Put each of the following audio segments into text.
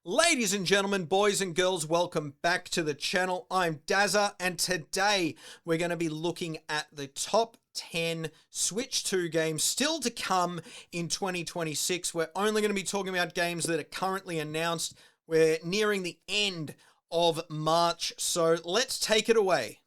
Ladies and gentlemen, boys and girls, welcome back to the channel. I'm Dazza, and today we're going to be looking at the top 10 Switch 2 games still to come in 2026. We're only going to be talking about games that are currently announced. We're nearing the end of March, so let's take it away.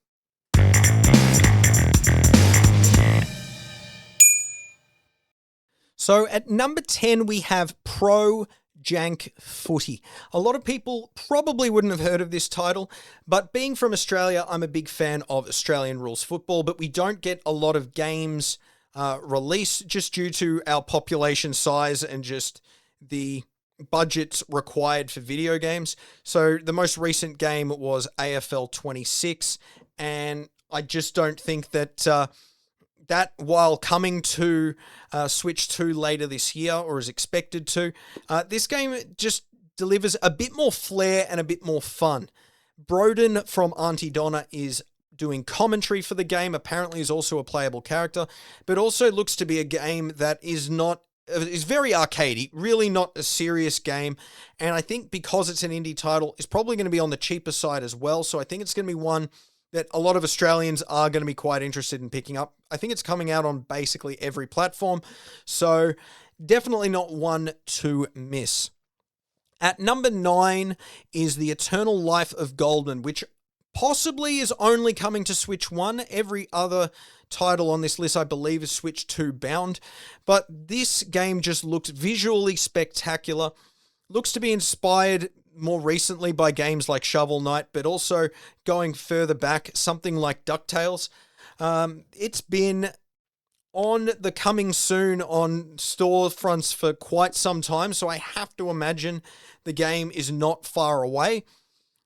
So at number 10, we have Pro Jank Footy. A lot of people probably wouldn't have heard of this title, but being from Australia, I'm a big fan of Australian rules football, but we don't get a lot of games released just due to our population size and just the budgets required for video games. So the most recent game was AFL 26, and I just don't think that that while coming to Switch 2 later this year, or is expected to, this game just delivers a bit more flair and a bit more fun. Broden from Auntie Donna is doing commentary for the game, apparently is also a playable character, but also looks to be a game that is very arcadey, really not a serious game, and I think because it's an indie title, it's probably going to be on the cheaper side as well, so I think it's going to be one that a lot of Australians are going to be quite interested in picking up. I think it's coming out on basically every platform, so definitely not one to miss. At number 9 is The Eternal Life of Goldman, which possibly is only coming to Switch 1. Every other title on this list, I believe, is Switch 2 bound, but this game just looks visually spectacular. Looks to be inspired more recently by games like Shovel Knight, but also going further back, something like DuckTales. It's been on the coming soon on storefronts for quite some time, so I have to imagine the game is not far away.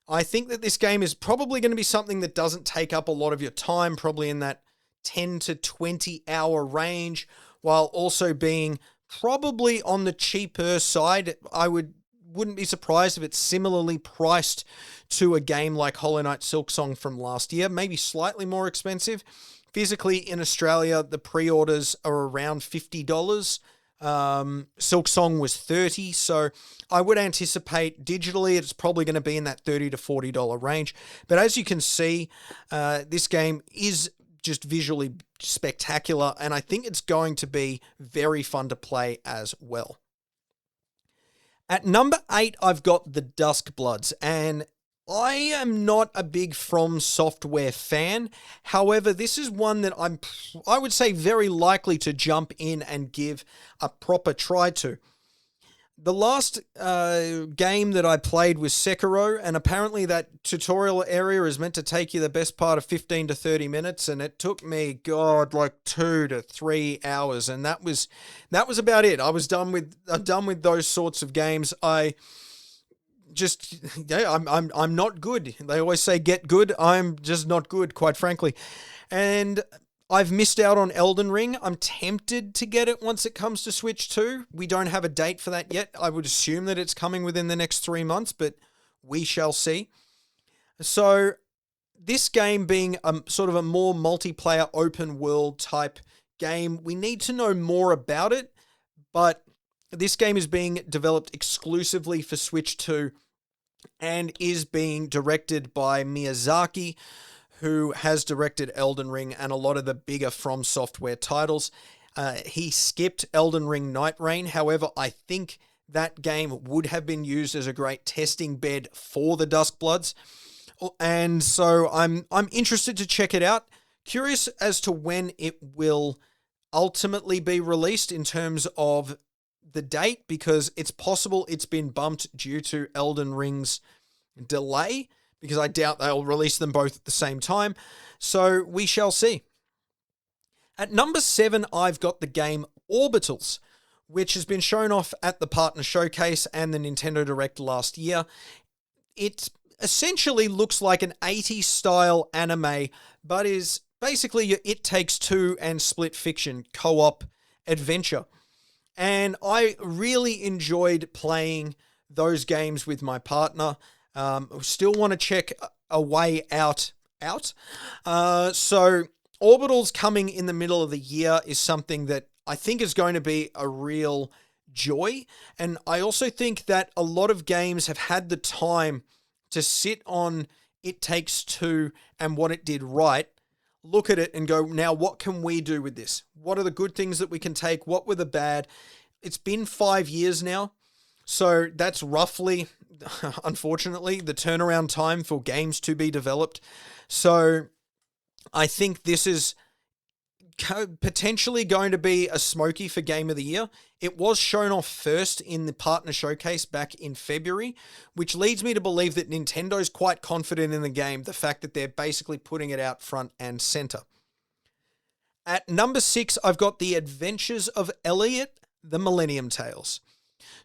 I think that this game is probably going to be something that doesn't take up a lot of your time, probably in that 10 to 20 hour range, while also being probably on the cheaper side. I wouldn't be surprised if it's similarly priced to a game like Hollow Knight Silksong from last year, maybe slightly more expensive. Physically in Australia, the pre-orders are around $50. Silksong was $30, so I would anticipate digitally it's probably going to be in that $30 to $40 range. But as you can see, this game is just visually spectacular, and I think it's going to be very fun to play as well. At number 8, I've got the Duskbloods, and I am not a big From Software fan. However, this is one that I would say very likely to jump in and give a proper try to. The last game that I played was Sekiro, and apparently that tutorial area is meant to take you the best part of 15 to 30 minutes, and it took me, like 2 to 3 hours, and that was about it. I was done with those sorts of games. I'm not good. They always say get good. I'm just not good, quite frankly. And I've missed out on Elden Ring. I'm tempted to get it once it comes to Switch 2. We don't have a date for that yet. I would assume that it's coming within the next 3 months, but we shall see. So this game being sort of a more multiplayer open world type game, we need to know more about it, but this game is being developed exclusively for Switch 2 and is being directed by Miyazaki, who has directed Elden Ring and a lot of the bigger From Software titles. He skipped Elden Ring Night Rain. However, I think that game would have been used as a great testing bed for the Duskbloods. And so I'm interested to check it out. Curious as to when it will ultimately be released in terms of the date, because it's possible it's been bumped due to Elden Ring's delay, because I doubt they'll release them both at the same time. So we shall see. At number 7, I've got the game Orbitals, which has been shown off at the Partner Showcase and the Nintendo Direct last year. It essentially looks like an 80s style anime, but is basically your It Takes Two and Split Fiction co-op adventure. And I really enjoyed playing those games with my partner. Still want to check a way out. So Orbitals coming in the middle of the year is something that I think is going to be a real joy. And I also think that a lot of games have had the time to sit on It Takes Two and what it did right, look at it and go, now what can we do with this? What are the good things that we can take? What were the bad? It's been 5 years now. So that's roughly, unfortunately, the turnaround time for games to be developed. So I think this is potentially going to be a smoky for Game of the Year. It was shown off first in the partner showcase back in February, which leads me to believe that Nintendo's quite confident in the game, the fact that they're basically putting it out front and center. At number 6, I've got The Adventures of Elliot, The Millennium Tales.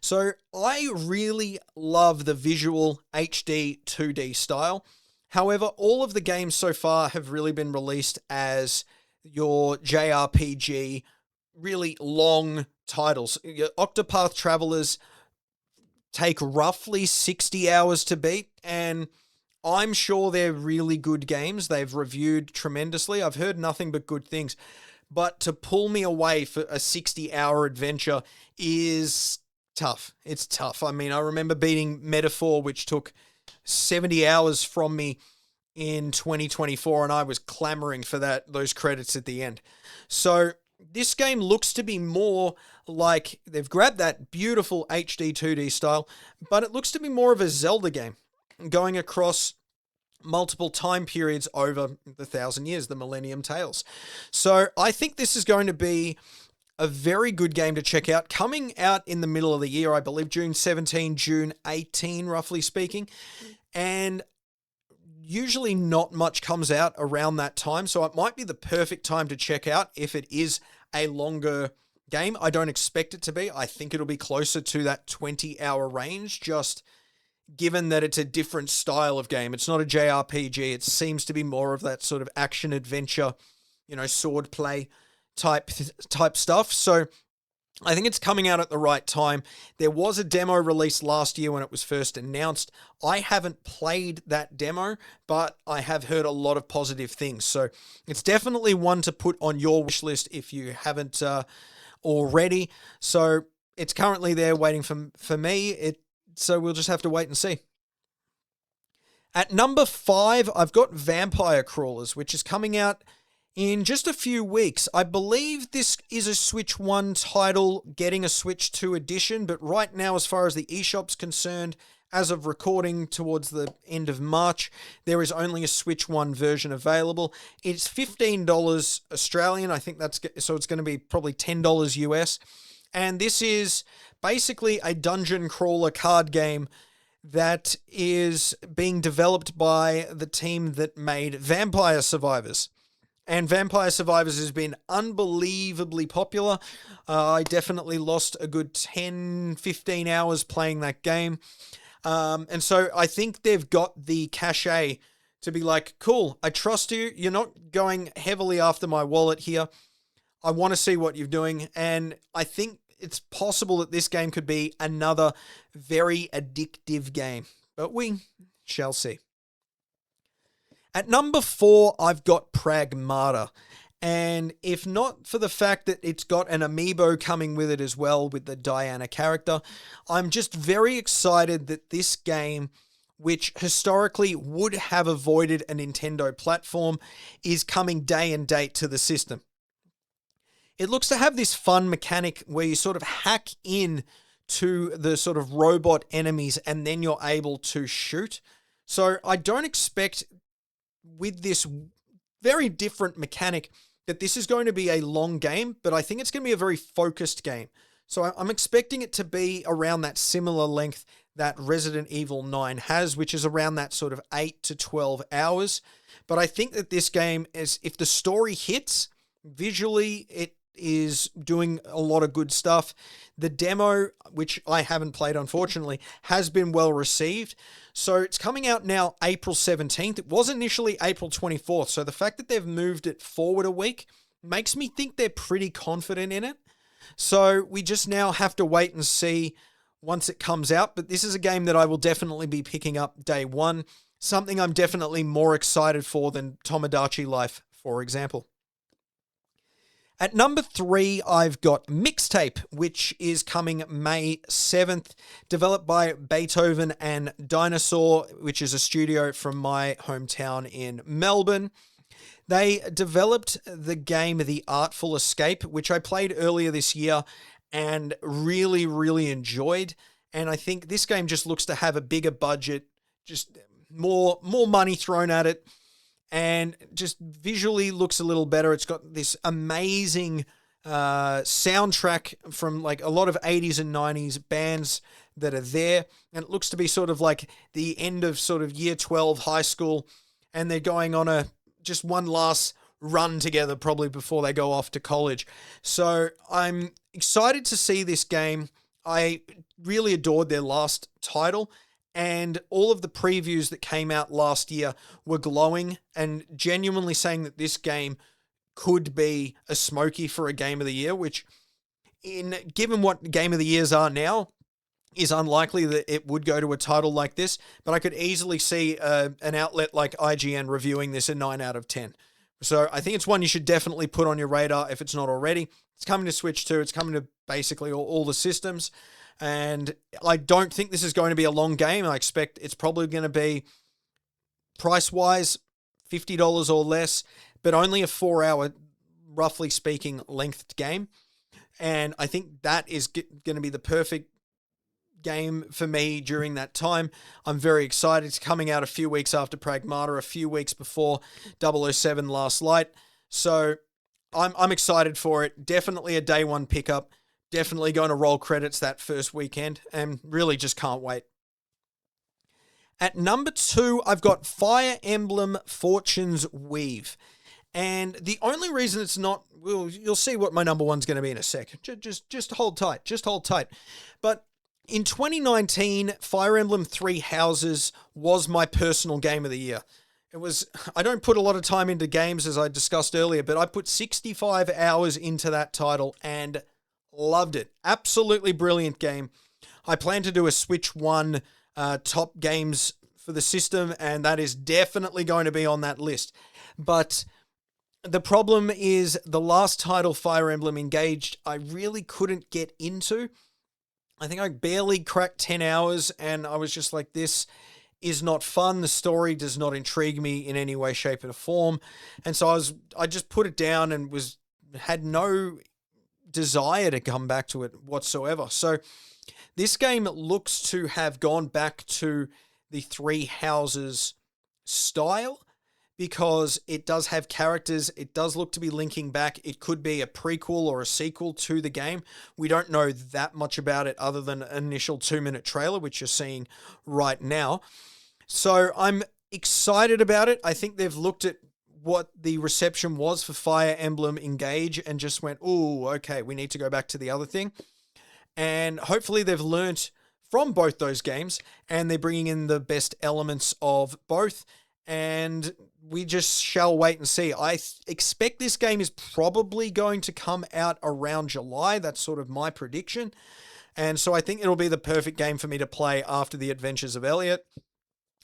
So I really love the visual HD 2D style. However, all of the games so far have really been released as your JRPG, really long titles. Your Octopath Travelers take roughly 60 hours to beat, and I'm sure they're really good games. They've reviewed tremendously. I've heard nothing but good things. But to pull me away for a 60-hour adventure is tough. It's tough. I mean, I remember beating Metaphor, which took 70 hours from me in 2024, and I was clamoring for those credits at the end. So this game looks to be more like they've grabbed that beautiful HD 2D style, but it looks to be more of a Zelda game going across multiple time periods over the 1,000 years, the Millennium Tales. So I think this is going to be a very good game to check out, coming out in the middle of the year, I believe June 17, June 18, roughly speaking. And usually not much comes out around that time, so it might be the perfect time to check out if it is a longer game. I don't expect it to be. I think it'll be closer to that 20-hour range, just given that it's a different style of game. It's not a JRPG. It seems to be more of that sort of action-adventure, sword play type stuff. So I think it's coming out at the right time. There was a demo released last year when it was first announced. I haven't played that demo, but I have heard a lot of positive things. So it's definitely one to put on your wish list if you haven't already. So it's currently there waiting for me. So we'll just have to wait and see. At number 5, I've got Vampire Crawlers, which is coming out in just a few weeks. I believe this is a Switch 1 title getting a Switch 2 edition, but right now, as far as the eShop's concerned, as of recording towards the end of March, there is only a Switch 1 version available. It's $15 Australian. I think so it's going to be probably $10 US. And this is basically a dungeon crawler card game that is being developed by the team that made Vampire Survivors. And Vampire Survivors has been unbelievably popular. I definitely lost a good 10, 15 hours playing that game. And so I think they've got the cachet to be like, cool, I trust you. You're not going heavily after my wallet here. I want to see what you're doing. And I think it's possible that this game could be another very addictive game. But we shall see. At number 4, I've got Pragmata. And if not for the fact that it's got an amiibo coming with it as well, with the Diana character, I'm just very excited that this game, which historically would have avoided a Nintendo platform, is coming day and date to the system. It looks to have this fun mechanic where you sort of hack in to the sort of robot enemies and then you're able to shoot. So I don't expect, with this very different mechanic, that this is going to be a long game, but I think it's going to be a very focused game. So I'm expecting it to be around that similar length that Resident Evil 9 has, which is around that sort of 8 to 12 hours. But I think that this game is, if the story hits, visually it is doing a lot of good stuff. The demo, which I haven't played unfortunately, has been well received. So it's coming out now April 17th. It was initially April 24th. So the fact that they've moved it forward a week makes me think they're pretty confident in it. So we just now have to wait and see once it comes out. But this is a game that I will definitely be picking up day one. Something I'm definitely more excited for than Tomodachi Life, for example. At number 3, I've got Mixtape, which is coming May 7th, developed by Beethoven and Dinosaur, which is a studio from my hometown in Melbourne. They developed the game The Artful Escape, which I played earlier this year and really, really enjoyed. And I think this game just looks to have a bigger budget, just more money thrown at it, and just visually looks a little better. It's got this amazing soundtrack from like a lot of 80s and 90s bands that are there. And it looks to be sort of like the end of sort of year 12 high school. And they're going on just one last run together probably before they go off to college. So I'm excited to see this game. I really adored their last title, and all of the previews that came out last year were glowing and genuinely saying that this game could be a smoky for a game of the year, which given what game of the years are now, is unlikely that it would go to a title like this, but I could easily see an outlet like IGN reviewing this a 9 out of 10. So I think it's one you should definitely put on your radar if it's not already. It's coming to Switch 2. It's coming to basically all the systems. And I don't think this is going to be a long game. I expect it's probably going to be, price-wise, $50 or less, but only a 4-hour, roughly speaking, lengthed game. And I think that is going to be the perfect game for me during that time. I'm very excited. It's coming out a few weeks after Pragmata, a few weeks before 007 Last Light. So I'm excited for it. Definitely a day one pickup. Definitely going to roll credits that first weekend, and really just can't wait. At number 2, I've got Fire Emblem Fortune's Weave. And the only reason it's not, well, you'll see what my number one's going to be in a second. Just hold tight. Just hold tight. But in 2019, Fire Emblem Three Houses was my personal game of the year. I don't put a lot of time into games, as I discussed earlier, but I put 65 hours into that title and loved it. Absolutely brilliant game. I plan to do a Switch 1 top games for the system, and that is definitely going to be on that list. But the problem is the last title, Fire Emblem Engaged, I really couldn't get into. I think I barely cracked 10 hours, and I was just like, this is not fun. The story does not intrigue me in any way, shape, or form. And so I just put it down and had no desire to come back to it whatsoever. So this game looks to have gone back to the Three Houses style, because it does have characters. It does look to be linking back. It could be a prequel or a sequel to the game. We don't know that much about it other than an initial 2-minute trailer, which you're seeing right now. So I'm excited about it. I think they've looked at what the reception was for Fire Emblem Engage and just went, oh, okay, we need to go back to the other thing. And hopefully they've learnt from both those games, and they're bringing in the best elements of both. And we just shall wait and see. I expect this game is probably going to come out around July. That's sort of my prediction. And so I think it'll be the perfect game for me to play after the Adventures of Elliot.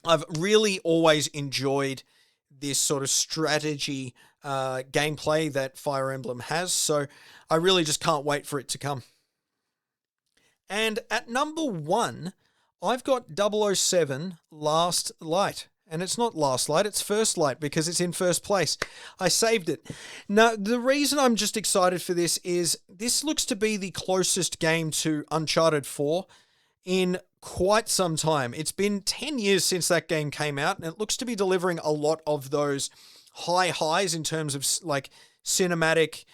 I've really always enjoyed this sort of strategy gameplay that Fire Emblem has. So I really just can't wait for it to come. And at number 1, I've got 007 Last Light. And it's not Last Light, it's First Light, because it's in first place. I saved it. Now, the reason I'm just excited for this is this looks to be the closest game to Uncharted 4 in quite some time. It's been 10 years since that game came out, and it looks to be delivering a lot of those high highs in terms of like cinematic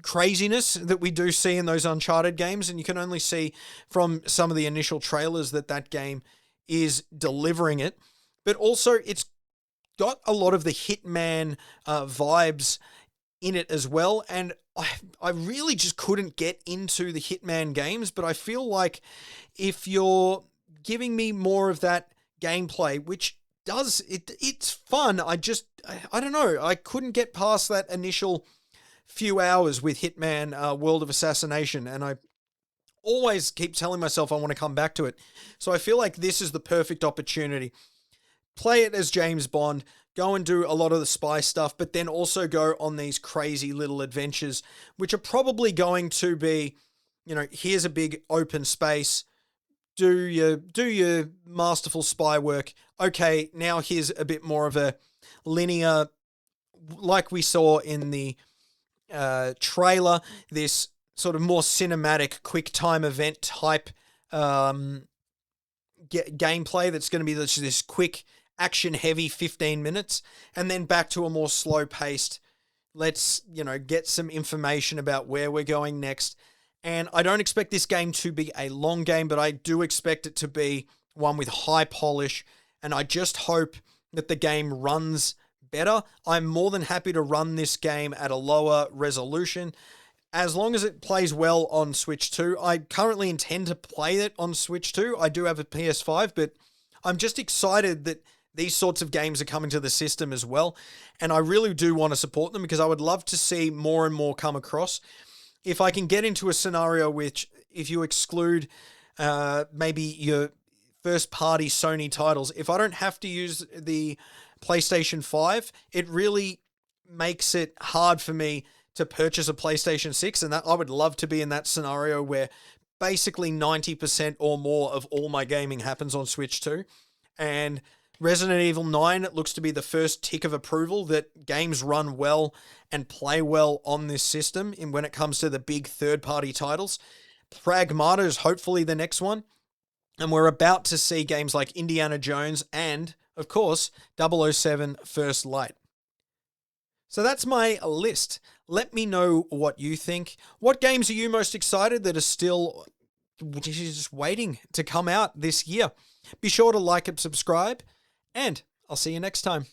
craziness that we do see in those Uncharted games. And you can only see from some of the initial trailers that game is delivering it. But also it's got a lot of the Hitman vibes in it as well. And I really just couldn't get into the Hitman games, but I feel like if you're giving me more of that gameplay, which it's fun, I don't know, I couldn't get past that initial few hours with Hitman World of Assassination, and I always keep telling myself I want to come back to it. So I feel like this is the perfect opportunity. Play it as James Bond, go and do a lot of the spy stuff, but then also go on these crazy little adventures, which are probably going to be, here's a big open space. Do your masterful spy work. Okay, now here's a bit more of a linear, like we saw in the trailer, this sort of more cinematic, quick time event type gameplay that's going to be this quick, action heavy 15 minutes, and then back to a more slow paced, let's, get some information about where we're going next. And I don't expect this game to be a long game, but I do expect it to be one with high polish, and I just hope that the game runs better. I'm more than happy to run this game at a lower resolution, as long as it plays well on Switch 2. I currently intend to play it on Switch 2. I do have a PS5, but I'm just excited that these sorts of games are coming to the system as well, and I really do want to support them because I would love to see more and more come across. If I can get into a scenario which, if you exclude maybe your first-party Sony titles, if I don't have to use the PlayStation 5, it really makes it hard for me to purchase a PlayStation 6, and that I would love to be in that scenario where basically 90% or more of all my gaming happens on Switch 2. And Resident Evil 9 looks to be the first tick of approval that games run well and play well on this system when it comes to the big third-party titles. Pragmata is hopefully the next one. And we're about to see games like Indiana Jones and, of course, 007 First Light. So that's my list. Let me know what you think. What games are you most excited that are still just waiting to come out this year? Be sure to like and subscribe, and I'll see you next time.